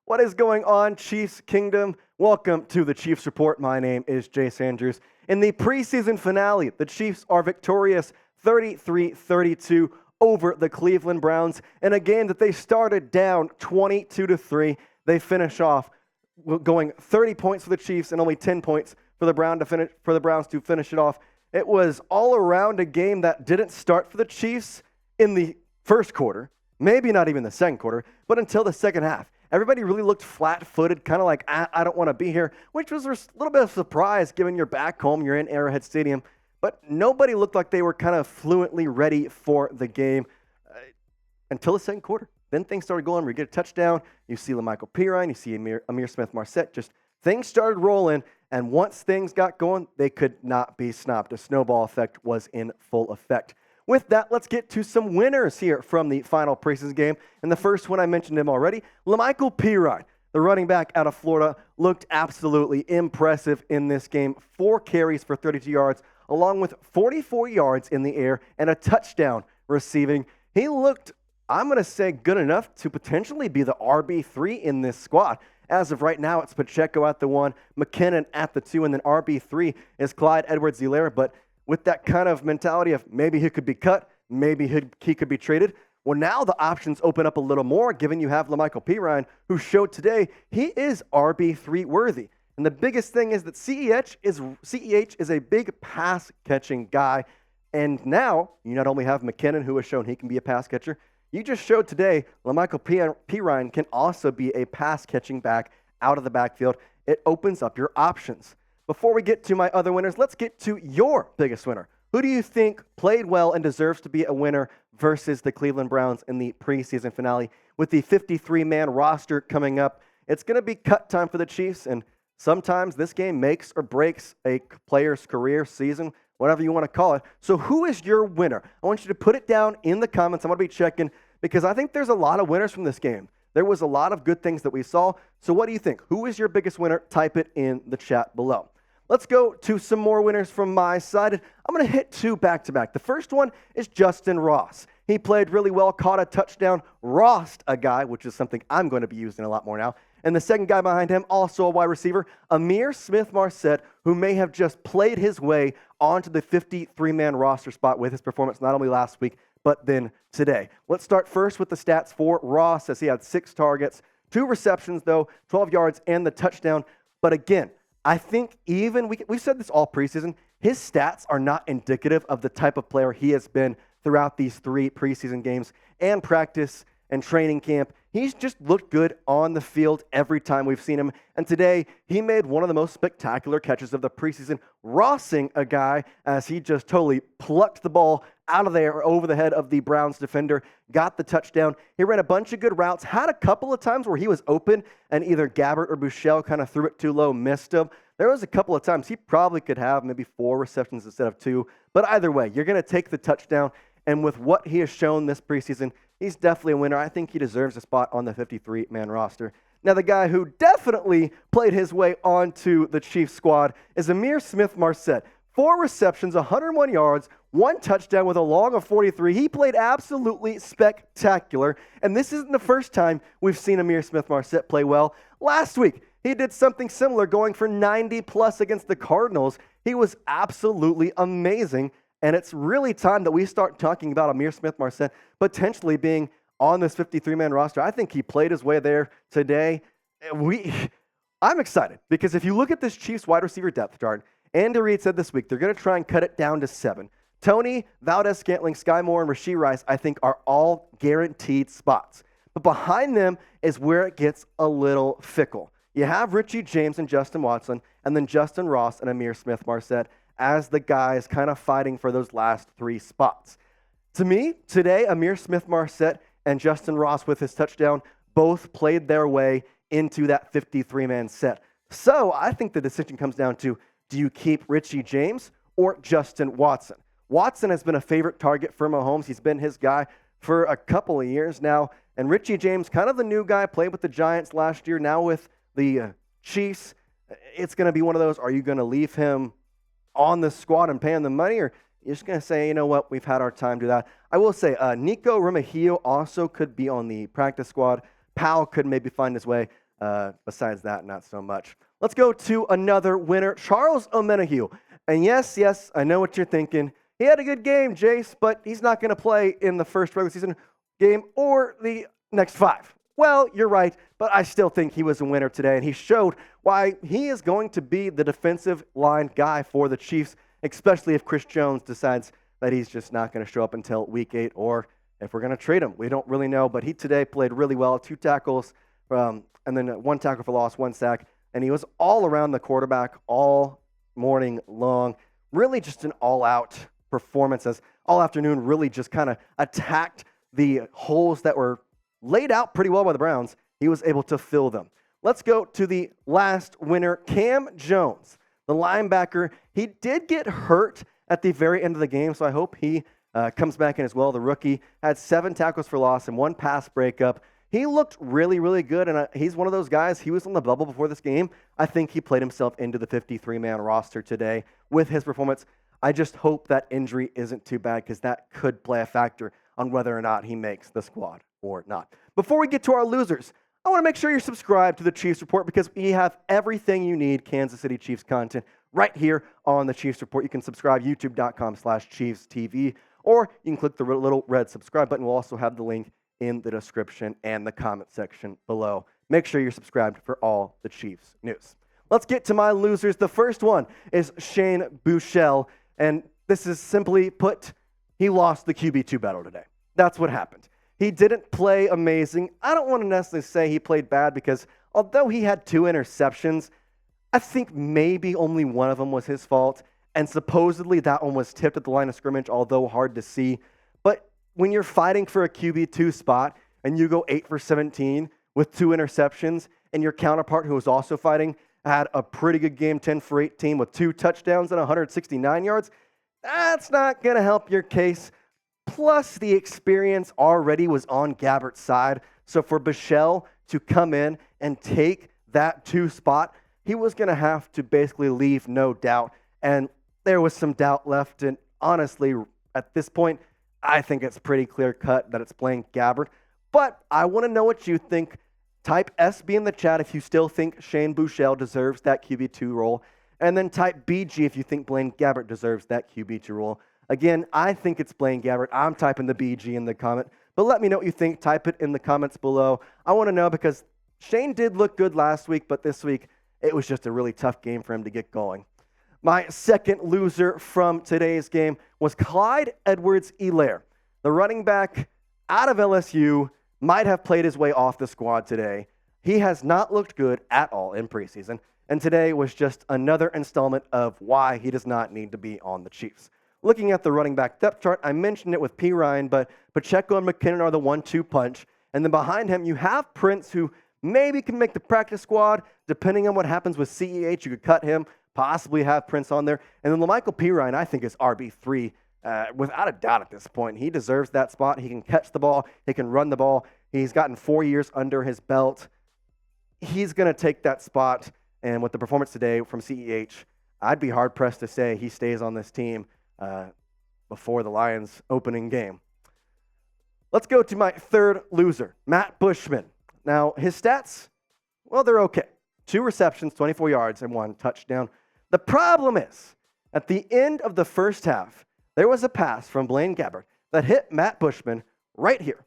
What is going on, Chiefs Kingdom? Welcome to the Chiefs Report. My name is Jace Andrews. In the preseason finale, the Chiefs are victorious 33-32 over the Cleveland Browns in a game that they started down 22-3. They finish off going 30 points for the Chiefs and only 10 points for the Browns to finish it off. It was all around a game that didn't start for the Chiefs in the first quarter, maybe not even the second quarter, but until the second half. Everybody really looked flat-footed, kind of like, I don't want to be here, which was a little bit of a surprise given you're back home, you're in Arrowhead Stadium. But nobody looked like they were kind of fluently ready for the game until the second quarter. Then things started going. We get a touchdown. You see La'Mical Perine. You see Ihmir Smith-Marsette. Just things started rolling. And once things got going, they could not be stopped. The snowball effect was in full effect. With that, let's get to some winners here from the final preseason game. And the first one, I mentioned him already, La'Mical Perine, the running back out of Florida, looked absolutely impressive in this game. 4 carries for 32 yards, along with 44 yards in the air and a touchdown receiving. He looked, I'm going to say, good enough to potentially be the RB3 in this squad. As of right now, it's Buechele at the 1, McKinnon at the 2, and then RB3 is Clyde Edwards-Helaire. But with that kind of mentality of maybe he could be cut, maybe he could be traded, well, now the options open up a little more, given you have La'Mical Perine, who showed today he is RB3 worthy. And the biggest thing is that CEH is a big pass-catching guy. And now you not only have McKinnon, who has shown he can be a pass catcher, you just showed today La'Mical Perine can also be a pass-catching back out of the backfield. It opens up your options. Before we get to my other winners, let's get to your biggest winner. Who do you think played well and deserves to be a winner versus the Cleveland Browns in the preseason finale? With the 53-man roster coming up, it's going to be cut time for the Chiefs, and sometimes this game makes or breaks a player's career, season, whatever you want to call it. So who is your winner? I want you to put it down in the comments. I'm going to be checking because I think there's a lot of winners from this game. There was a lot of good things that we saw. So what do you think? Who is your biggest winner? Type it in the chat below. Let's go to some more winners from my side. I'm going to hit 2 back-to-back. The first one is Justyn Ross. He played really well, caught a touchdown, rossed a guy, which is something I'm going to be using a lot more now. And the second guy behind him, also a wide receiver, Ihmir Smith-Marsette, who may have just played his way onto the 53-man roster spot with his performance not only last week, but then today. Let's start first with the stats for Ross, as he had 6 targets, 2 receptions, though, 12 yards, and the touchdown. But again, I think even, we've said this all preseason, his stats are not indicative of the type of player he has been throughout these 3 preseason games and practice and training camp. He's just looked good on the field every time we've seen him. And today, he made one of the most spectacular catches of the preseason, rossing a guy as he just totally plucked the ball out of there over the head of the Browns defender, got the touchdown. He ran a bunch of good routes, had a couple of times where he was open and either Gabbert or Buechele kind of threw it too low, missed him. There was a couple of times he probably could have maybe 4 receptions instead of 2. But either way, you're going to take the touchdown. And with what he has shown this preseason, he's definitely a winner. I think he deserves a spot on the 53-man roster. Now, the guy who definitely played his way onto the Chiefs squad is Ihmir Smith-Marsette. 4 receptions, 101 yards, 1 touchdown with a long of 43. He played absolutely spectacular. And this isn't the first time we've seen Ihmir Smith-Marsette play well. Last week, he did something similar, going for 90+ against the Cardinals. He was absolutely amazing. And it's really time that we start talking about Ihmir Smith-Marsette potentially being on this 53-man roster. I think he played his way there today. I'm excited because if you look at this Chiefs wide receiver depth chart, Andy Reid said this week they're going to try and cut it down to 7. Tony, Valdez-Scantling, Sky Moore, and Rashee Rice, I think, are all guaranteed spots. But behind them is where it gets a little fickle. You have Richie James and Justin Watson, and then Justyn Ross and Ihmir Smith-Marsette as the guys kind of fighting for those last 3 spots. To me, today, Ihmir Smith-Marsette and Justyn Ross with his touchdown both played their way into that 53-man set. So I think the decision comes down to, do you keep Richie James or Justin Watson? Watson has been a favorite target for Mahomes. He's been his guy for a couple of years now. And Richie James, kind of the new guy, played with the Giants last year, now with the Chiefs. It's going to be one of those, are you going to leave him on the squad and pay him the money, or you're just going to say, you know what, we've had our time, do that. I will say, Nico Omenihu also could be on the practice squad. Powell could maybe find his way. Besides that, not so much. Let's go to another winner, Charles Omenihu. And yes, I know what you're thinking. He had a good game, Jace, but he's not going to play in the first regular season game or the next 5. Well, you're right, but I still think he was a winner today, and he showed why he is going to be the defensive line guy for the Chiefs, especially if Chris Jones decides that he's just not going to show up until week 8, or if we're going to trade him. We don't really know, but he today played really well, 2 tackles, and then 1 tackle for loss, 1 sack, and he was all around the quarterback all morning long. Really just an all-out performance, as all afternoon really just kind of attacked the holes that were laid out pretty well by the Browns. He was able to fill them. Let's go to the last winner, Cam Jones, the linebacker. He did get hurt at the very end of the game, so I hope he comes back in as well. The rookie had 7 tackles for loss and 1 pass breakup. He looked really, really good, and he's one of those guys. He was on the bubble before this game. I think he played himself into the 53-man roster today with his performance. I just hope that injury isn't too bad, because that could play a factor on whether or not he makes the squad or not. Before we get to our losers, I want to make sure you're subscribed to the Chiefs Report, because we have everything you need Kansas City Chiefs content right here on the Chiefs Report. You can subscribe youtube.com/ChiefsTV, or you can click the little red subscribe button. We'll also have the link in the description and the comment section below. Make sure you're subscribed for all the Chiefs news. Let's get to my losers. The first one is Shane Buechele, and this is simply put, he lost the QB2 battle today. That's what happened. He didn't play amazing. I don't want to necessarily say he played bad, because although he had 2 interceptions, I think maybe only one of them was his fault, and supposedly that one was tipped at the line of scrimmage, although hard to see. But when you're fighting for a QB2 spot and you go 8 for 17 with 2 interceptions, and your counterpart who was also fighting had a pretty good game, 10 for 18 with 2 touchdowns and 169 yards, that's not going to help your case. Plus, the experience already was on Gabbert's side. So for Buechele to come in and take that 2 spot, he was going to have to basically leave no doubt. And there was some doubt left. And honestly, at this point, I think it's pretty clear cut that it's Blaine Gabbert. But I want to know what you think. Type SB in the chat if you still think Shane Buechele deserves that QB2 role. And then type BG if you think Blaine Gabbert deserves that QB2 role. Again, I think it's Blaine Gabbert. I'm typing the BG in the comment. But let me know what you think. Type it in the comments below. I want to know, because Shane did look good last week, but this week it was just a really tough game for him to get going. My second loser from today's game was Clyde Edwards-Helaire. The running back out of LSU might have played his way off the squad today. He has not looked good at all in preseason, and today was just another installment of why he does not need to be on the Chiefs. Looking at the running back depth chart, I mentioned it with Perine, but Pacheco and McKinnon are the 1-2 punch. And then behind him, you have Prince, who maybe can make the practice squad. Depending on what happens with CEH, you could cut him, possibly have Prince on there. And then La'Mical Perine, I think, is RB3 without a doubt at this point. He deserves that spot. He can catch the ball. He can run the ball. He's gotten 4 years under his belt. He's going to take that spot. And with the performance today from CEH, I'd be hard-pressed to say he stays on this team before the Lions' opening game. Let's go to my third loser, Matt Bushman. Now, his stats, well, they're okay. 2 receptions, 24 yards, and 1 touchdown. The problem is, at the end of the first half, there was a pass from Blaine Gabbert that hit Matt Bushman right here,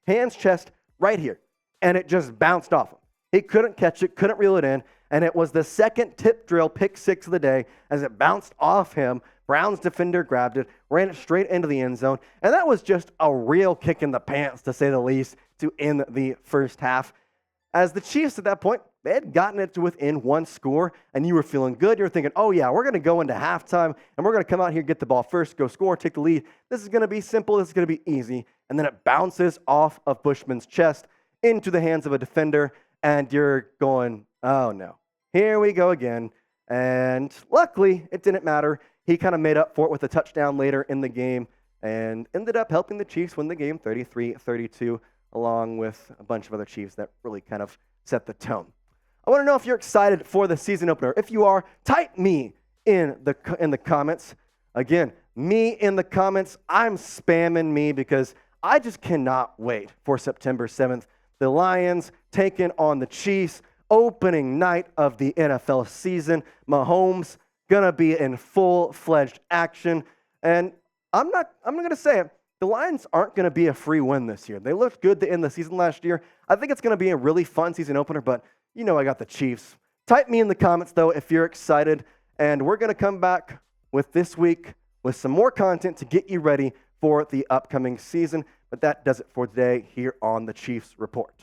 hands, chest, right here, and it just bounced off him. He couldn't catch it, couldn't reel it in, and it was the second tip drill pick 6 of the day as it bounced off him. Browns defender grabbed it, ran it straight into the end zone, and that was just a real kick in the pants, to say the least, to end the first half. As the Chiefs at that point, they had gotten it to within 1 score, and you were feeling good. You were thinking, oh yeah, we're going to go into halftime, and we're going to come out here, get the ball first, go score, take the lead. This is going to be simple. This is going to be easy. And then it bounces off of Bushman's chest into the hands of a defender, and you're going, oh no, here we go again. And luckily, it didn't matter. He kind of made up for it with a touchdown later in the game and ended up helping the Chiefs win the game 33-32, along with a bunch of other Chiefs that really kind of set the tone. I want to know if you're excited for the season opener. If you are, type me in the comments. Again, me in the comments. I'm spamming me because I just cannot wait for September 7th. The Lions taking on the Chiefs. Opening night of the NFL season. Mahomes going to be in full-fledged action. And I'm going to say it. The Lions aren't going to be a free win this year. They looked good to end the season last year. I think it's going to be a really fun season opener, but you know I got the Chiefs. Type me in the comments, though, if you're excited. And we're going to come back with this week with some more content to get you ready for the upcoming season. But that does it for today here on the Chiefs Report.